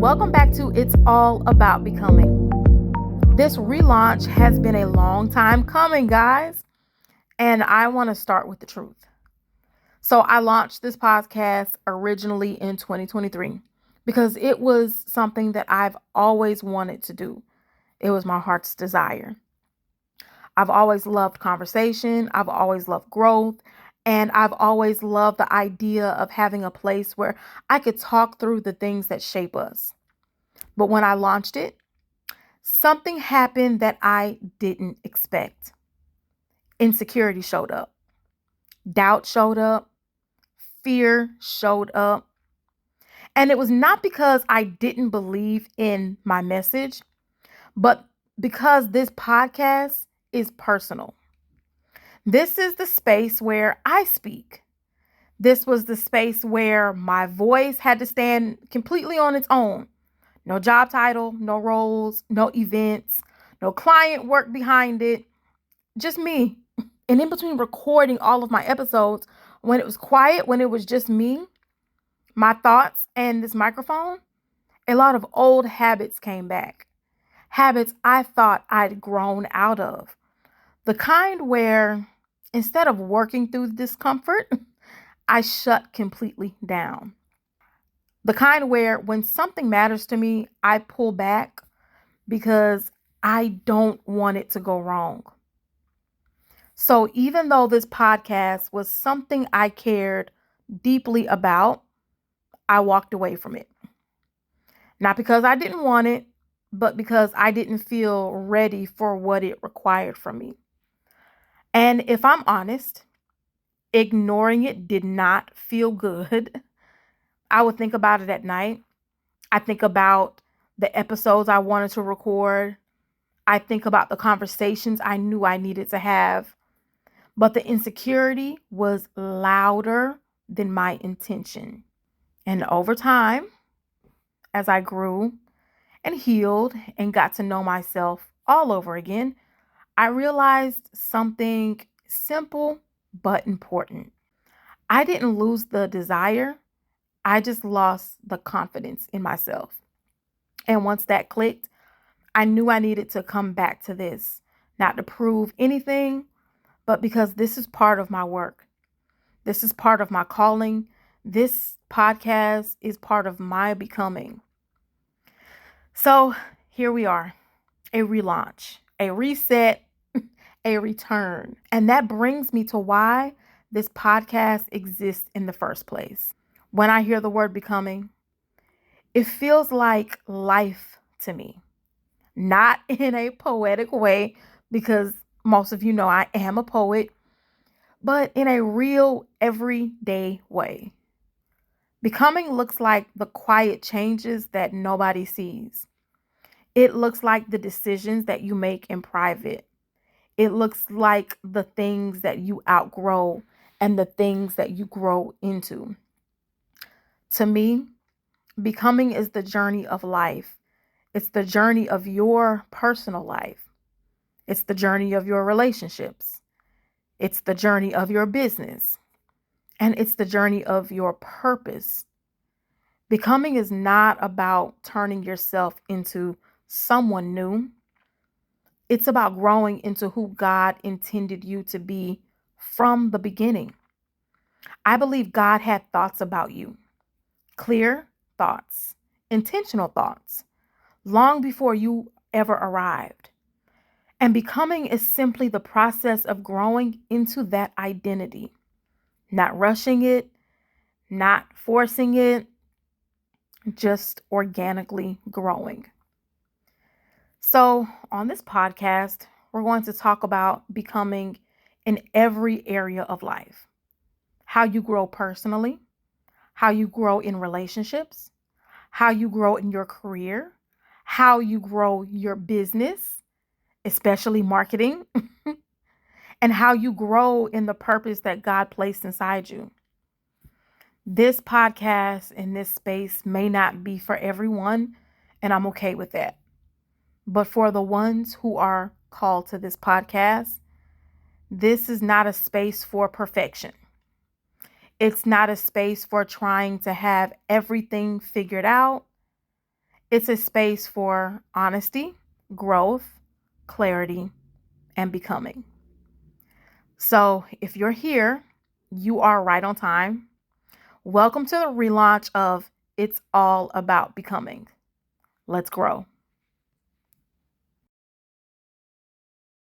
Welcome back to It's All About Becoming. This relaunch has been a long time coming, guys, and I want to start with the truth. So I launched this podcast originally in 2023 because it was something that I've always wanted to do. It was my heart's desire. I've always loved conversation. I've always loved growth. And I've always loved the idea of having a place where I could talk through the things that shape us. But when I launched it, something happened that I didn't expect. Insecurity showed up. Doubt showed up. Fear showed up. And it was not because I didn't believe in my message, but because this podcast is personal. This is the space where I speak. This was the space where my voice had to stand completely on its own. No job title, no roles, no events, no client work behind it, just me. And in between recording all of my episodes, when it was quiet, when it was just me, my thoughts, and this microphone, a lot of old habits came back. Habits I thought I'd grown out of. The kind where instead of working through the discomfort, I shut completely down. The kind where when something matters to me, I pull back because I don't want it to go wrong. So even though this podcast was something I cared deeply about, I walked away from it. Not because I didn't want it, but because I didn't feel ready for what it required from me. And if I'm honest, ignoring it did not feel good. I would think about it at night. I think about the episodes I wanted to record. I think about the conversations I knew I needed to have. But the insecurity was louder than my intention. And over time, as I grew and healed and got to know myself all over again, I realized something simple but important. I didn't lose the desire. I just lost the confidence in myself. And once that clicked, I knew I needed to come back to this, not to prove anything, but because this is part of my work. This is part of my calling. This podcast is part of my becoming. So here we are, a relaunch, a reset, a return. And that brings me to why this podcast exists in the first place. When I hear the word becoming, it feels like life to me. Not in a poetic way, because most of you know I am a poet, but in a real everyday way. Becoming looks like the quiet changes that nobody sees. It looks like the decisions that you make in private. It looks like the things that you outgrow and the things that you grow into. To me, becoming is the journey of life. It's the journey of your personal life. It's the journey of your relationships. It's the journey of your business. And it's the journey of your purpose. Becoming is not about turning yourself into someone new. It's about growing into who God intended you to be from the beginning. I believe God had thoughts about you. Clear thoughts, intentional thoughts, long before you ever arrived. And becoming is simply the process of growing into that identity, not rushing it, not forcing it, just organically growing. So on this podcast, we're going to talk about becoming in every area of life. How you grow personally, how you grow in relationships, how you grow in your career, how you grow your business, especially marketing, and how you grow in the purpose that God placed inside you. This podcast in this space may not be for everyone, and I'm okay with that. But for the ones who are called to this podcast, this is not a space for perfection. It's not a space for trying to have everything figured out. It's a space for honesty, growth, clarity, and becoming. So if you're here, you are right on time. Welcome to the relaunch of It's All About Becoming. Let's grow.